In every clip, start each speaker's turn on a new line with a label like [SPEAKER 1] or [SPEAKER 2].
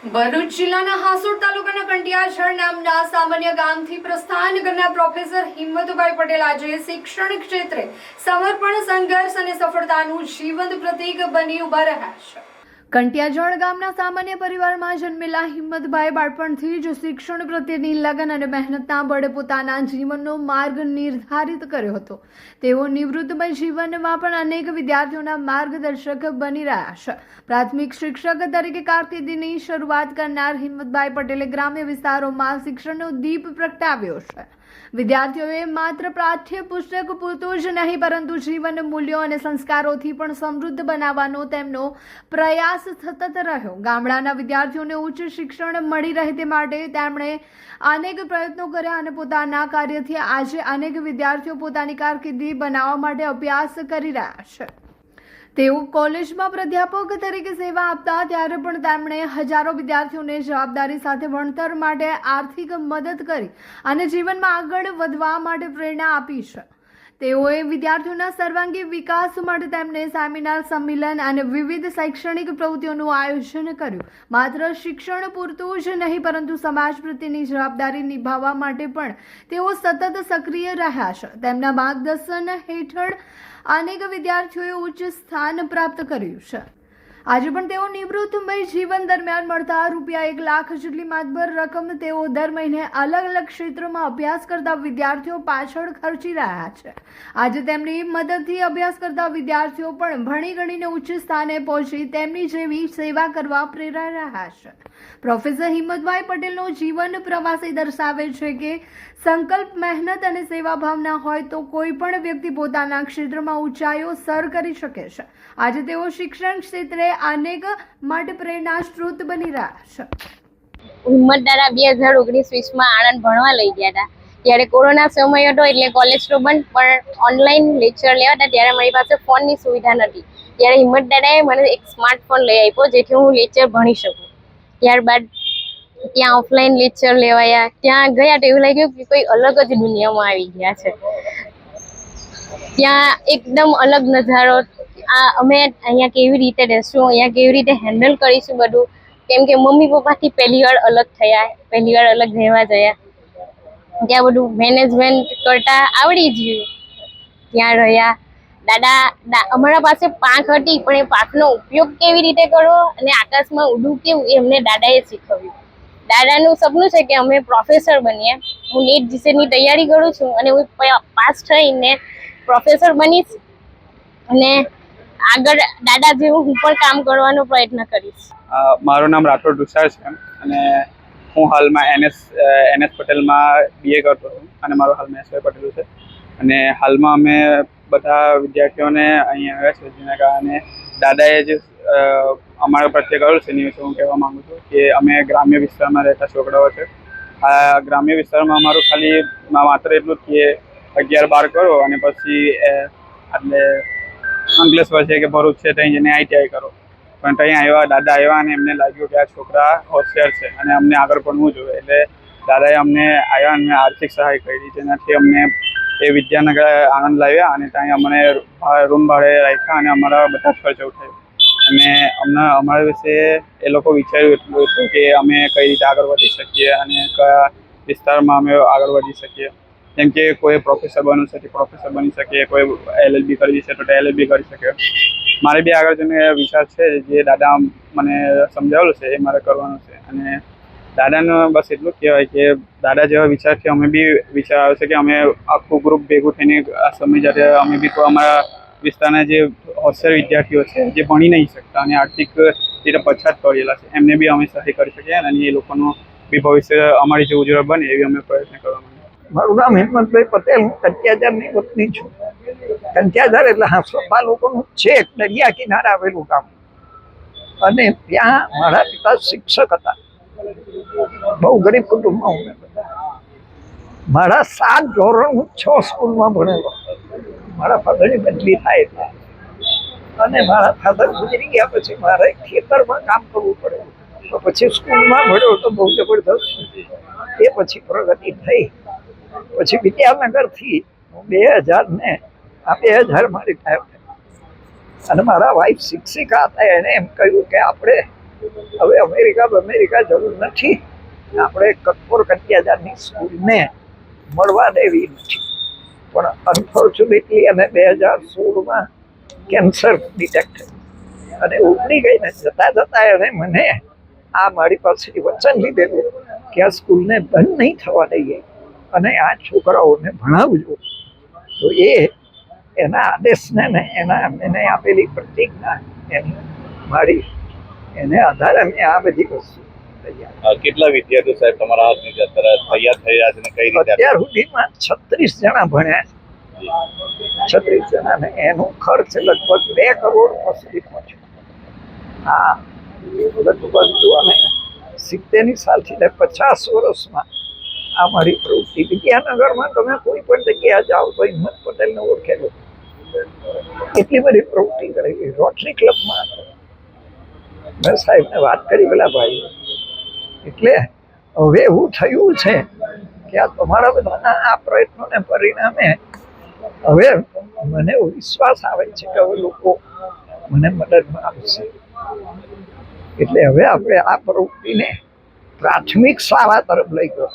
[SPEAKER 1] ભરૂચ જિલ્લાના હાસોડ તાલુકાના કંટિયાછળ નામના સામાન્ય ગામથી પ્રસ્થાન કરનાર પ્રોફેસર હિંમતભાઈ પટેલ આજે શિક્ષણ ક્ષેત્રે સમર્પણ, સંઘર્ષ અને સફળતાનું જીવંત પ્રતીક બની ઉભા રહ્યા છે। કંટિયાછળ ગામના સામાન્ય પરિવારમાં જન્મેલા હિંમતભાઈ બાળપણથી જ શિક્ષણ પ્રત્યેની લગન અને મહેનતના બળે પોતાના જીવનનો માર્ગ નિર્ધારિત કર્યો હતો। તેઓ નિવૃત્તમય જીવનમાં પણ અનેક વિદ્યાર્થીઓના માર્ગદર્શક બની રહ્યા છે। પ્રાથમિક શિક્ષક તરીકે કારકિર્દીની શરૂઆત કરનાર હિંમતભાઈ પટેલે ગ્રામ્ય વિસ્તારોમાં શિક્ષણનો દીપ પ્રગટાવ્યો છે। વિદ્યાર્થીઓએ માત્ર પાઠ્યપુસ્તક પૂરતું જ નહીં પરંતુ જીવન મૂલ્યો અને સંસ્કારોથી પણ સમૃદ્ધ બનાવવાનો તેમનો પ્રયાસ સતત રહ્યો। ગામડાના વિદ્યાર્થીઓને ઉચ્ચ શિક્ષણ મળી રહે તે માટે તેમણે અનેક પ્રયત્નો કર્યા અને પોતાના કાર્યથી આજે અનેક વિદ્યાર્થીઓ પોતાની કારકિર્દી બનાવવા માટે અભ્યાસ કરી રહ્યા છે। તેઓ કોલેજમાં પ્રાધ્યાપક તરીકે સેવા આપતા ત્યારે પણ તેમણે હજારો વિદ્યાર્થીઓને જવાબદારી સાથે ભણતર માટે આર્થિક મદદ કરી અને જીવનમાં આગળ વધવા માટે પ્રેરણા આપી છે। તેઓએ વિદ્યાર્થીઓના સર્વાંગી વિકાસ માટે તેમને સેમિનાર, સંમેલન અને વિવિધ શૈક્ષણિક પ્રવૃત્તિઓનું આયોજન કર્યું। માત્ર શિક્ષણ પૂરતું જ નહીં પરંતુ સમાજ પ્રત્યેની જવાબદારી નિભાવવા માટે પણ તેઓ સતત સક્રિય રહ્યા છે। તેમના માર્ગદર્શન હેઠળ અનેક વિદ્યાર્થીઓએ ઉચ્ચ સ્થાન પ્રાપ્ત કર્યું છે। આજે પણ તેઓ નિવૃત્તમય જીવન દરમિયાન મળતા ₹1 લાખ જેટલી માતબર રકમ તેઓ દર મહિને અલગ અલગ ક્ષેત્રોમાં અભ્યાસ કરતા વિદ્યાર્થીઓ પાછળ ખર્ચી રહ્યા છે। આજે તેમની મદદથી અભ્યાસ કરતા વિદ્યાર્થીઓ પણ ભણી ગણીને ઉચ્ચ સ્થાને પહોંચી તેમની જેવી સેવા કરવા પ્રેરાઈ રહ્યા છે। પ્રોફેસર હિંમતભાઈ પટેલનો જીવન પ્રવાસ એ દર્શાવે છે કે સંકલ્પ, મહેનત અને સેવા ભાવના હોય તો કોઈ પણ વ્યક્તિ પોતાના ક્ષેત્રમાં ઊંચાઈઓ સર કરી શકે છે। આજે તેઓ શિક્ષણ ક્ષેત્રે અનેક માટે પ્રેરણા સ્ત્રોત બની રહ્યા છે।
[SPEAKER 2] હિંમત દાદા 2019-20માં આણંદ ભણવા લઈ ગયા હતા ત્યારે કોરોના સમય હતો એટલે કોલેજ તો બંધ, પણ ઓનલાઈન લેક્ચર લેવાતા ત્યારે મારી પાસે ફોનની સુવિધા નથી। ત્યારે હિંમત દાદાએ મને એક સ્માર્ટફોન લઈ આપ્યો જેથી હું લેક્ચર ભણી શકું। ત્યારબાદ ત્યાં ઓફલાઈન લેક્ચર લેવાયા, ત્યાં ગયા તો એવું લાગ્યું કે કોઈ અલગ જ દુનિયામાં આવી ગયા છે। ત્યાં એકદમ અલગ નજારો, અમે અહીંયા કેવી રીતે રહેશું, અહીંયા કેવી રીતે હેન્ડલ કરીશું બધું, કેમ કે મમ્મી પપ્પાથી પહેલી વાર અલગ થયા, પહેલી વાર અલગ રહેવા ગયા। ત્યાં બધું મેનેજમેન્ટ કરતા આવડી ગયું। ત્યાં રહ્યા દાદા, અમારા પાસે પાંખ હતી પણ એ પાંખનો ઉપયોગ કેવી રીતે કરવો અને આકાશમાં ઉડવું કેવું એ અમને દાદાએ શીખવ્યું। દાદાનું સપનું છે કે અમે પ્રોફેસર બનીએ। હું નીટ જીસેટની તૈયારી કરું છું અને હું પાસ થઈને પ્રોફેસર બનીશ અને આગળ દાદા જેવું હું પણ કામ કરવાનો પ્રયત્ન કરીશ।
[SPEAKER 3] મારું નામ રાઠોડ તુષાર છે અને હું હાલમાં NS પટેલમાં BA કરતો છું અને મારું હાલમાં SV પટેલ છે અને હાલમાં અમે બધા વિદ્યાર્થીઓને અહીંયા આવ્યા છે જેના કારણે દાદાએ જે અમારા પ્રત્યે કરેલું છે એની વિશે હું કહેવા માગું છું કે અમે ગ્રામ્ય વિસ્તારમાં રહેતા છોકરાઓ છે। આ ગ્રામ્ય વિસ્તારમાં અમારું ખાલી માત્ર એટલું જ કે 11-12 કરો અને પછી એટલે અંકલેશ્વર છે કે ભરૂચ છે ત્યાં જઈને ITI કરો, પણ ત્યાં આવ્યા દાદા આવ્યા અને એમને લાગ્યું કે આ છોકરા હોશિયાર છે અને અમને આગળ ભણવું જોઈએ, એટલે દાદાએ અમને આવ્યા અને આર્થિક સહાય કરી જેનાથી અમને એ વિદ્યાનગર આણંદ લાવ્યા અને ત્યાં અમને રૂમ ભાડે રાખ્યા અને અમારા બધા ખર્ચ ઉઠાવ્યો અને અમને અમારા વિશે એ લોકો વિચાર્યું એટલું હતું કે અમે કઈ રીતે આગળ વધી શકીએ અને કયા વિસ્તારમાં અમે આગળ વધી શકીએ। જેમ કે કોઈ પ્રોફેસર બનવું છે તો પ્રોફેસર બની શકે, કોઈ LLB કરવી છે તો LLB કરી શકે। મારે બી આગળ જઈને વિચાર છે જે દાદા મને સમજાવેલું છે એ મારે કરવાનું છે અને દાદાનું બસ એટલું જ કહેવાય કે દાદા જેવા વિચારથી અમે બી વિચાર આવે છે કે અમે આખું ગ્રુપ ભેગું થઈને આ સમય જ્યારે અમે બી અમારા વિસ્તારના જે હોશિયાર વિદ્યાર્થીઓ છે જે ભણી નહીં શકતા અને આર્થિક રીતે પછાત પડેલા છે એમને બી અમે સહાય કરી શકીએ અને એ લોકોનું બી ભવિષ્ય અમારી જે ઉજ્જવળ બને એવી અમે પ્રયત્ન કરવા માંગીએ।
[SPEAKER 4] મારું નામ હિંમતભાઈ પટેલ, હું કંટિયાજારની વતની છું। કંટિયાજાર એટલે હાંસોડ તાલુકાનું છેક દરિયા કિનારે આવેલું ગામ અને ત્યાં મારા પિતા શિક્ષક હતા। બહુ ગરીબ કુટુંબમાં અમે બધા। મારા 7 ધોરણ હું 6 સ્કૂલમાં ભણેલો। મારા ફાધરની બદલી થાય એટલે અને મારા ફાધર ગુજરી ગયા પછી મારે ખેતરમાં કામ કરવું પડે તો પછી સ્કૂલમાં ભણ્યો તો બહુ જબરદસ્ત, એ પછી પ્રગતિ થઈ। પછી વિદ્યાનગરથી 2000 માં રિટાયર થયા અને મારા વાઈફ શિક્ષિકા હતા, એણે એમ કહ્યું કે આપણે હવે અમેરિકા જરૂર નથી, આપણે કઠોર કંટિયાજારની સ્કૂલને મળવા દેવી નથી. પણ અનફોર્ચ્યુનેટલી અને 2016માં કેન્સર ડિટેક્ટ થયું અને ઉગડી ગઈને જતા એને મને આ મારી પાસેથી વચન લીધેલું કે આ સ્કૂલને બંધ નહીં થવા દઈએ અને આ છોકરાઓને ભણાવજો. તો એના આદેશને ને એને આપેલી પ્રતિજ્ઞા મારી એને આધારે મેં આ બધી વસ્તુ
[SPEAKER 5] કેટલા વિદ્યાર્થીઓ સાહેબ તમારા હાથની તૈયાર થઈ રહ્યા છે ને કઈ રીતે?
[SPEAKER 4] અત્યાર સુધીમાં 36 જણા ભણ્યા છે. 36 જણા ને એનો ખર્ચ લગભગ 2 કરોડ સુધી પહોંચ્યો. હા, લગભગ જો અમે 70ની સાલથી 50 વર્ષમાં આ મારી પ્રવૃત્તિ. વિદ્યાનગરમાં તમે કોઈ પણ જગ્યા જાઓ તો હિંમત પટેલને ઓળખેલો, એટલી બધી પ્રવૃત્તિ કરેલી. રોટરી ક્લબમાં મેં સાહેબને વાત કરી પેલા ભાઈ, એટલે હવે એવું થયું છે કે આ તમારા બધાના આ પ્રયત્નોને પરિણામે હવે મને વિશ્વાસ આવે છે કે હવે લોકો મને મદદમાં આવશે. એટલે હવે આપણે આ પ્રવૃત્તિને પ્રાથમિક શાળા તરફ લઈ ગયો,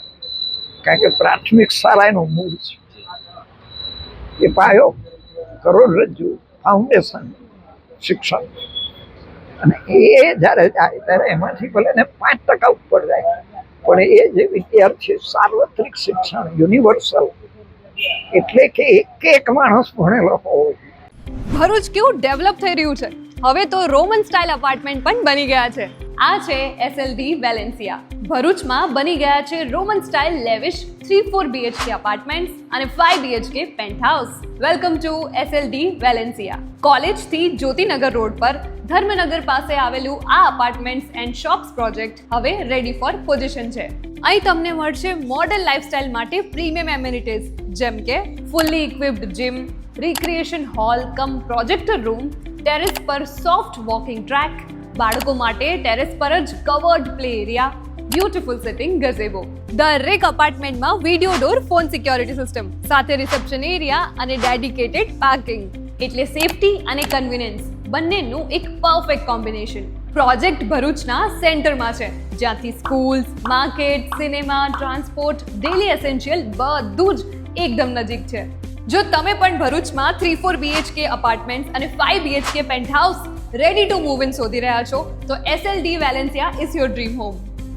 [SPEAKER 4] કારણ કે પ્રાથમિક શાળા એનું મૂળ છે. એ પાયો કરોડરજ્જુ ફાઉન્ડેશન શિક્ષણ, અને એ જ્યારે જાય ત્યારે એમાંથી ભલે ને 5% ઉપર જાય, પણ એ જે વિદ્યાર્થી સાર્વત્રિક શિક્ષણ યુનિવર્સલ, એટલે કે એક માણસ ભણેલો હોવો જોઈએ.
[SPEAKER 1] ભરૂચ કેવું ડેવલપ થઈ રહ્યું છે. હવે તો રોમન સ્ટાઇલ અપાર્ટમેન્ટ પણ બની ગયા છે. આ છે SLD વેલેન્સિયા. ભરૂચમાં બની ગયા છે Roman style lavish 3-4 BHK apartments અને 5 BHK penthouse. Welcome to SLD Valencia. કોલેજથી જ્યોતિનગર રોડ પર ધર્મનગર પાસે આવેલું આ અપાર્ટમેન્ટ્સ એન્ડ શોપ્સ પ્રોજેક્ટ હવે રેડી ફોર પોઝિશન છે. અહીં તમને મળશે મોડર્ન લાઇફસ્ટાઇલ માટે પ્રીમિયમ એમ્યુનિટીઝ જેમ કે fully equipped gym, recreation hall cum projector room, terrace પર સોફ્ટ વોકિંગ ટ્રેક, બાળકો માટે ટેરેસ પર જ covered play area, beautiful sitting gazebo. દરેક અપાર્ટમેન્ટમાં video door phone security system સાથે રિસેપ્શન એરિયા અને ડેડિકેટેડ પાર્કિંગ, એટલે સેફટી અને કન્વીનિયન્સ બંનેનું એક પરફેક્ટ કોમ્બિનેશન. પ્રોજેક્ટ ભરૂચના સેન્ટરમાં છે, જ્યાંથી schools, market, cinema, transport, daily essential બધું જ એકદમ નજીક છે. જો તમે પણ ભરૂચમાં 3-4 BHK અપાર્ટમેન્ટ્સ અને 5 BHK penthouse ready to move in શોધી રહ્યા છો તો SLD Valencia is your dream home.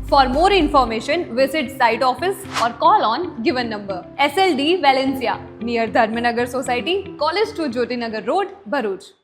[SPEAKER 1] For more information, visit site office or call on given number. SLD Valencia, near Dharmanagar Society, College to Jyotinagar Road, Bharuch.